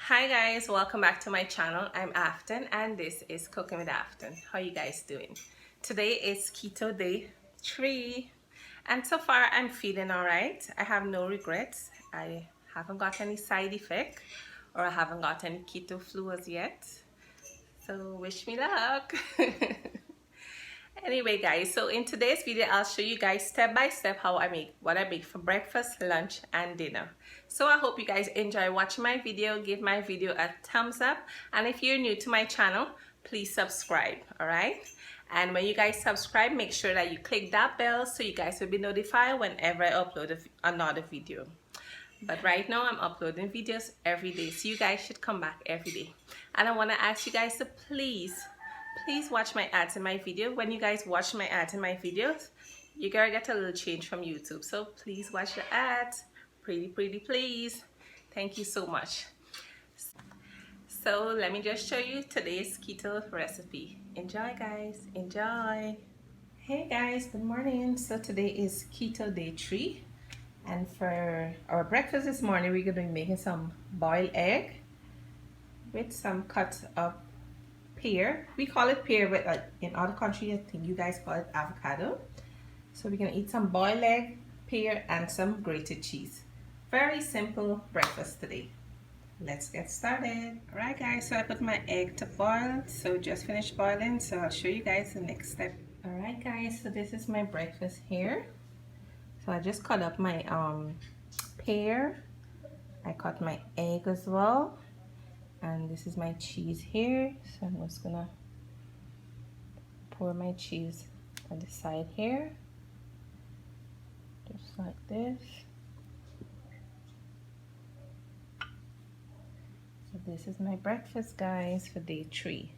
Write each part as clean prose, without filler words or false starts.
Hi guys, welcome back to my channel. I'm Afton and this is Cooking with Afton. How you guys doing? Today is keto day 3 and so far I'm feeling alright. I have no regrets. I haven't got any side effect or I haven't got any keto flu as yet. So wish me luck. Anyway guys, so in today's video I'll show you guys step by step how I make what I make for breakfast, lunch and dinner. So I hope you guys enjoy watching my video. Give my video a thumbs up, and if you're new to my channel, please subscribe. Alright, and when you guys subscribe, make sure that you click that bell so you guys will be notified whenever I upload another video. But right now I'm uploading videos every day, so you guys should come back every day. And I want to ask you guys to please watch my ads in my video. When you guys watch my ads in my videos, you're gonna get a little change from YouTube. So please watch the ads. Pretty please. Thank you so much. So let me just show you today's keto recipe. Enjoy guys, enjoy. Hey guys, good morning. So today is keto day 3, and for our breakfast this morning we're gonna be making some boiled egg with some cut up pear. We call it pear, but in other countries I think you guys call it avocado. So we're gonna eat some boiled egg, pear and some grated cheese. Very simple breakfast today. Let's get started. Alright guys, so I put my egg to boil, so just finished boiling, so I'll show you guys the next step. Alright guys, so this is my breakfast here. So I just cut up my pear, I cut my egg as well, and this is my cheese here. So I'm just gonna pour my cheese on the side here, just like this. So this is my breakfast guys for day 3.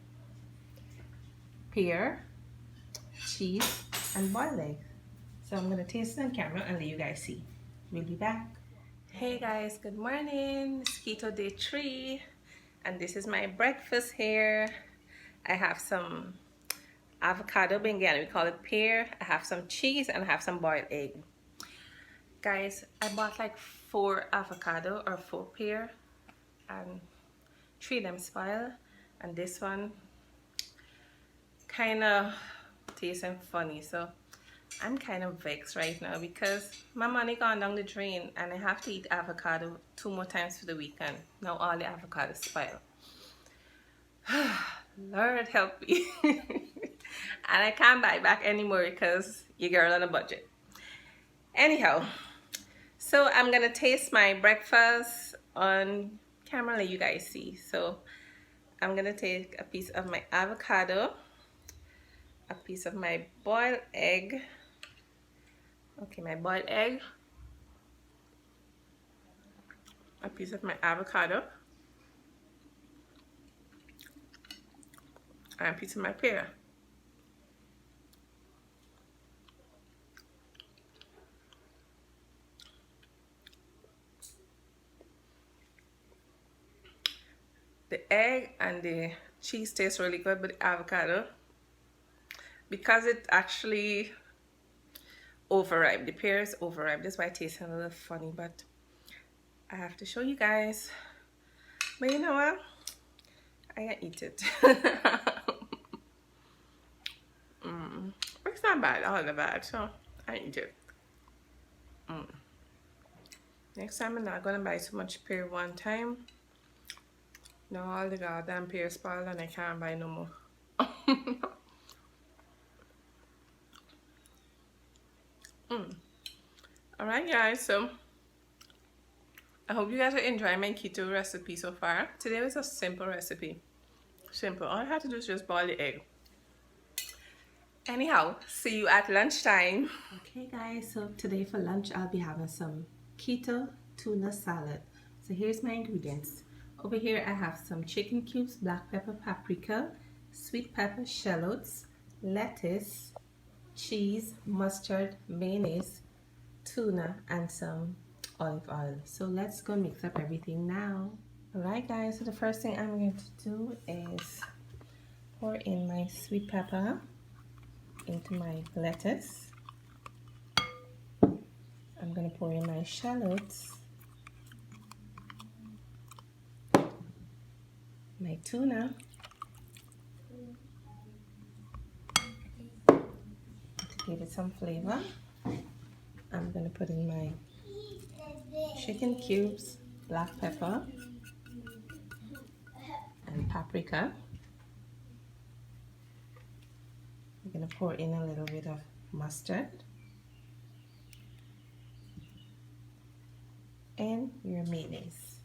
Pear, cheese and boiled egg. So I'm gonna taste it on camera and let you guys see. We'll be back. Hey guys, good morning. It's keto day 3 and this is my breakfast here. I have some avocado, but again we call it pear. I have some cheese and I have some boiled egg. Guys, I bought like 4 avocado or 4 pear and 3 of them spoiled, and this one kind of tasting funny, so I'm kind of vexed right now because my money gone down the drain and I have to eat avocado 2 more times for the weekend. Now all the avocado spoiled. Lord help me. And I can't buy back anymore because your girl on a budget. Anyhow, so I'm gonna taste my breakfast on camera, let you guys see. So I'm gonna take a piece of my avocado, a piece of my boiled egg. Okay, my boiled egg, a piece of my avocado, and a piece of my pear. The egg and the cheese taste really good, but the avocado, because it actually overripe, the pear is overripe, that's why it tastes a little funny, but I have to show you guys. But you know what, I can eat it. It's not bad, all the bad, so I eat it. Next time I'm not gonna buy so much pear one time. Now all the goddamn pear spoiled and I can't buy no more. Alright guys, so I hope you guys are enjoying my keto recipe so far. Today was a simple recipe. Simple. All I had to do is just boil the egg. Anyhow, see you at lunchtime. Okay guys, so today for lunch I'll be having some keto tuna salad. So here's my ingredients. Over here I have some chicken cubes, black pepper, paprika, sweet pepper, shallots, lettuce, cheese, mustard, mayonnaise, tuna, and some olive oil. So let's go mix up everything now. Alright guys, so the first thing I'm going to do is pour in my sweet pepper into my lettuce. I'm going to pour in my shallots. my tuna. To give it some flavor, I'm gonna put in my chicken cubes, black pepper, and paprika. I'm gonna pour in a little bit of mustard and your mayonnaise.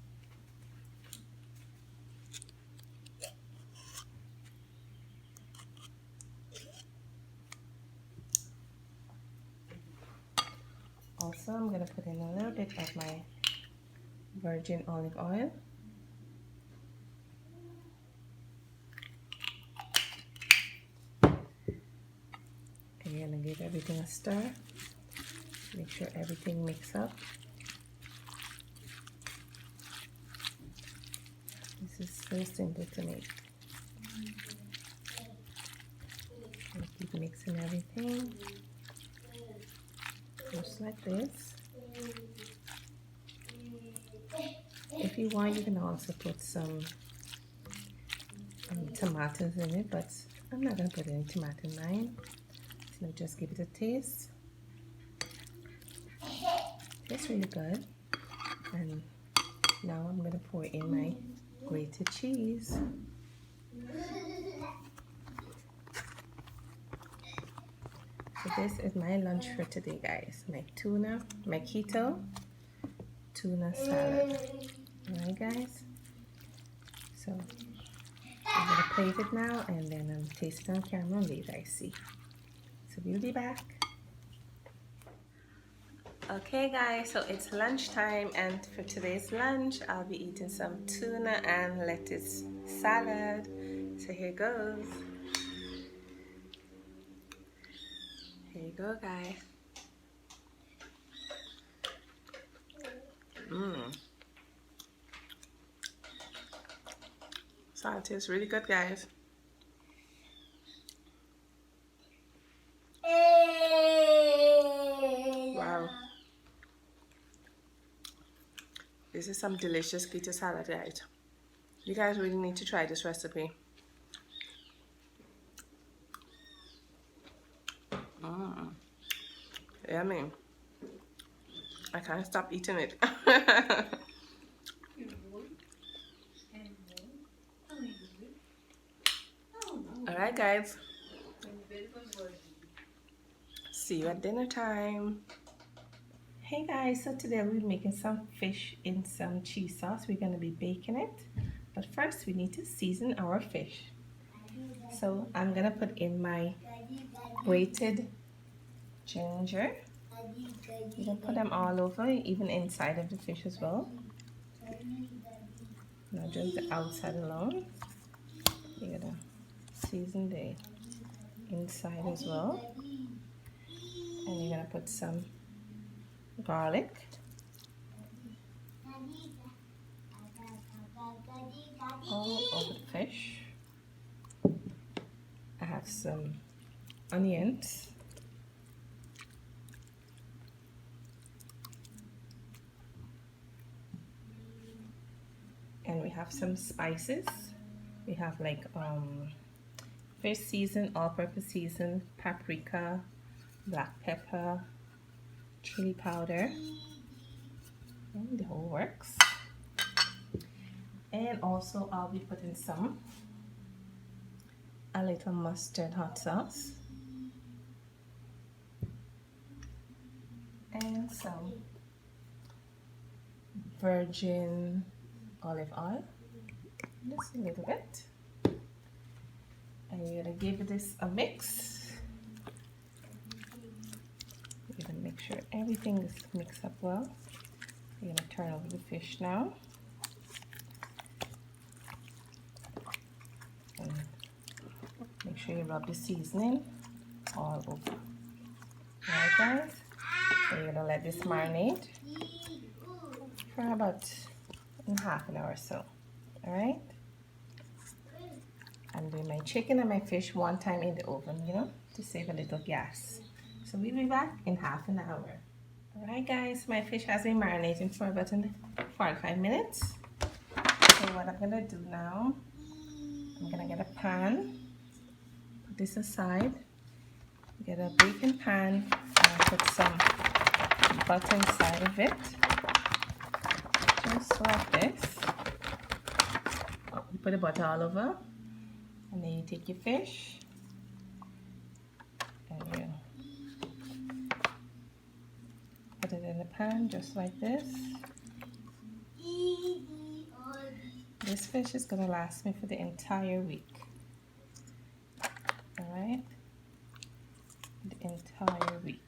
Also, I'm gonna put in a little bit of my virgin olive oil. And you're gonna give everything a stir. Make sure everything mixes up. This is so simple to make. And keep mixing everything. Just like this. If you want, you can also put some tomatoes in it, but I'm not going to put any tomato in mine. So just give it a taste. It's really good. And now I'm going to pour in my grated cheese. So this is my lunch for today, guys. My tuna, my keto tuna salad. Alright, guys. So I'm gonna plate it now, and then I'm tasting on camera later. I see. So we'll be back. Okay, guys. So it's lunchtime, and for today's lunch, I'll be eating some tuna and lettuce salad. So here goes. Here you go, guys. Salad tastes really good, guys. Wow. This is some delicious keto salad, guys. You guys really need to try this recipe. Yummy. I can't stop eating it. Alright, guys. See you at dinner time. Hey guys, so today we're making some fish in some cheese sauce. We're going to be baking it. But first we need to season our fish. So I'm going to put in my grated ginger. You can put them all over, even inside of the fish as well. Not just the outside alone. You're gonna season the inside as well. And you're gonna put some garlic. All over the fish. I have some onions. And we have some spices. We have like fish season, all-purpose season, paprika, black pepper, chili powder, and the whole works. And also I'll be putting a little mustard hot sauce and some virgin olive oil, just a little bit, and you're gonna give this a mix. You're gonna make sure everything is mixed up well. You're gonna turn over the fish now, and make sure you rub the seasoning all over. Alright, guys, so you're gonna let this marinate for about half an hour or so. Alright, I'm doing my chicken and my fish one time in the oven, you know, to save a little gas. So we'll be back in half an hour. Alright, guys, my fish has been marinating for about 45 minutes. So what I'm gonna do now I'm gonna get a pan, put this aside, get a baking pan, and put some butter inside of it, just like this. You put the butter all over, and then you take your fish, and you put it in the pan just like this. This fish is gonna last me for the entire week. Alright? The entire week.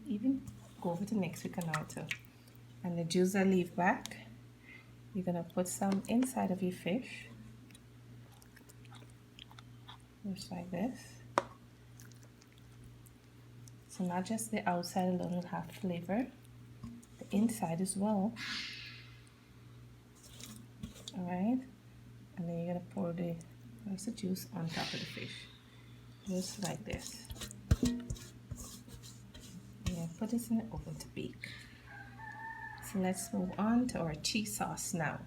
Even go over to next week and all too. And the juice I leave back, you're gonna put some inside of your fish. Just like this. So not just the outside alone will have flavor, the inside as well. Alright? And then you're gonna pour the rest of the juice on top of the fish. Just like this. And put this in the oven to bake. So let's move on to our cheese sauce now.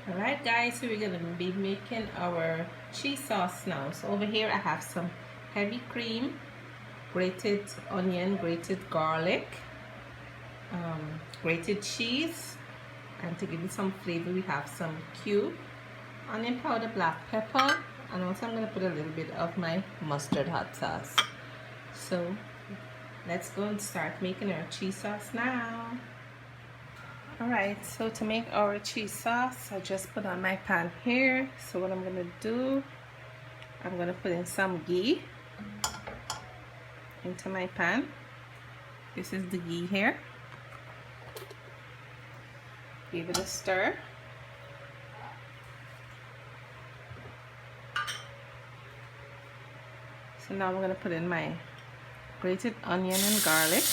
Alright guys, so we're going to be making our cheese sauce now. So over here I have some heavy cream, grated onion, grated garlic, grated cheese, and to give it some flavor we have some cube, onion powder, black pepper, and also I'm going to put a little bit of my mustard hot sauce. So let's go and start making our cheese sauce now. Alright, so to make our cheese sauce, I just put on my pan here. So what I'm going to do, I'm going to put in some ghee into my pan. This is the ghee here. Give it a stir. So now I'm going to put in my grated onion and garlic.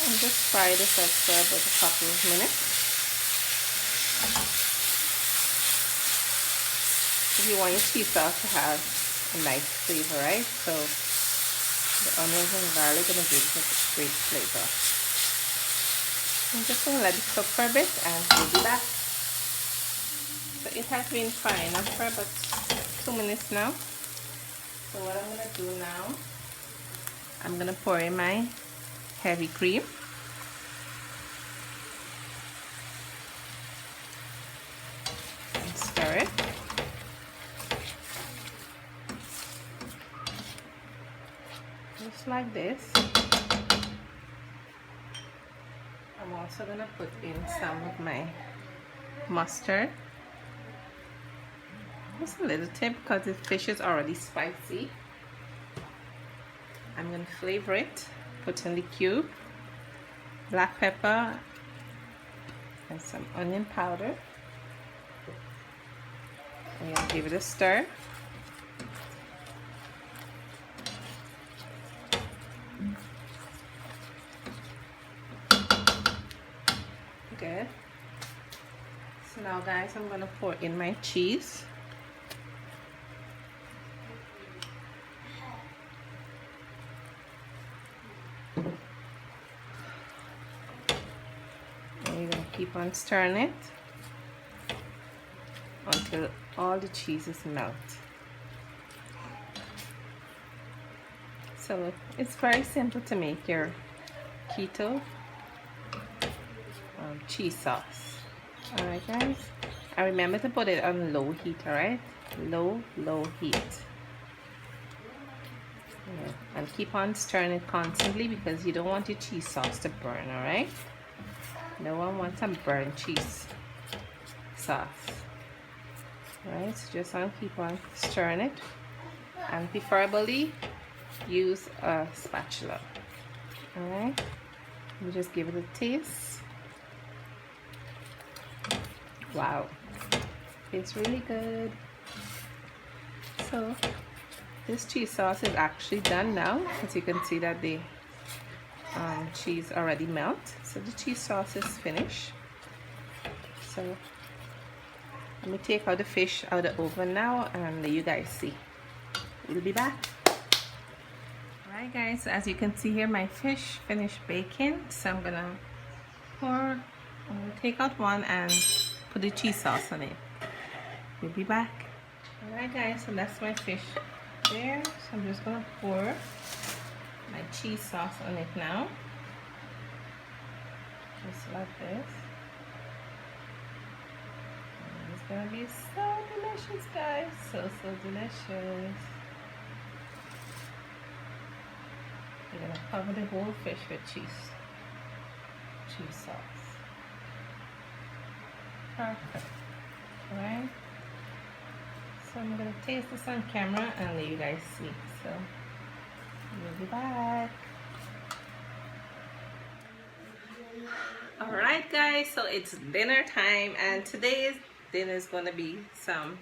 And just fry this up for about a couple of minutes. If you want your cheese sauce to have a nice flavor, right? So the onions and garlic are going to give it a great flavor. I'm just going to let it cook for a bit and we'll be back. So it has been frying up for about 2 minutes now. So what I'm going to do now, I'm going to pour in my heavy cream. And stir it. Just like this. I'm also going to put in some of my mustard. Just a little tip because the fish is already spicy. I'm going to flavor it. Put in the cube, black pepper, and some onion powder. And you'll give it a stir. Good. So now guys, I'm going to pour in my cheese. You're going to keep on stirring it until all the cheeses melt. So it's very simple to make your keto cheese sauce. Alright guys, and remember to put it on low heat. Alright, low heat. Yeah. And keep on stirring it constantly because you don't want your cheese sauce to burn. Alright, no one wants some burnt cheese sauce. Alright, so just keep on stirring it, and preferably use a spatula. Alright, you just give it a taste. Wow, it's really good. So this cheese sauce is actually done now, as you can see that the cheese already melt. So the cheese sauce is finished. So let me take out the fish out of the oven now and let you guys see. We'll be back. Alright guys, so as you can see here, my fish finished baking. So I'm gonna take out one and put the cheese sauce on it. We'll be back. Alright guys, so that's my fish there. So I'm just gonna pour my cheese sauce on it now. Just like this. And it's gonna be so delicious, guys. So delicious. We're gonna cover the whole fish with cheese sauce. Perfect. Alright. So I'm gonna taste this on camera and let you guys see. So we'll be back. Alright guys, so it's dinner time, and today's dinner is gonna be some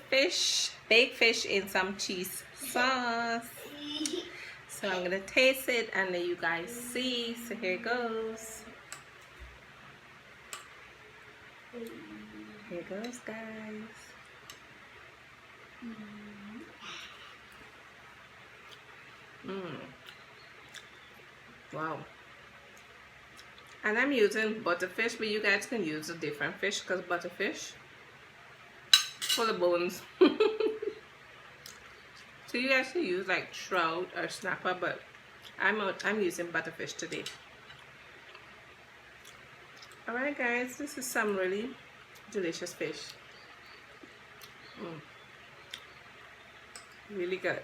fish, baked fish in some cheese sauce. So I'm gonna taste it and let you guys see. So here it goes. Here it goes, guys. Wow. And I'm using butterfish, but you guys can use a different fish because butterfish full of bones. So you guys can use like trout or snapper, but I'm using butterfish today. Alright guys, this is some really delicious fish. Really good.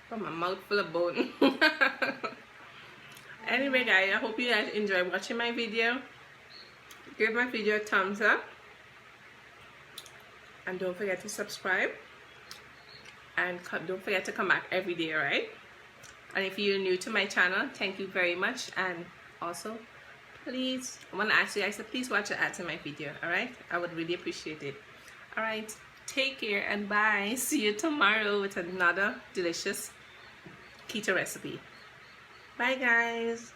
Got my mouth full of bone. Anyway guys, I hope you guys enjoy watching my video. Give my video a thumbs up. And don't forget to subscribe. And don't forget to come back every day, alright? And if you're new to my channel, thank you very much. And also, please, I want to ask you guys to please watch the ads in my video, alright? I would really appreciate it. Alright, take care and bye. See you tomorrow with another delicious keto recipe. Bye guys.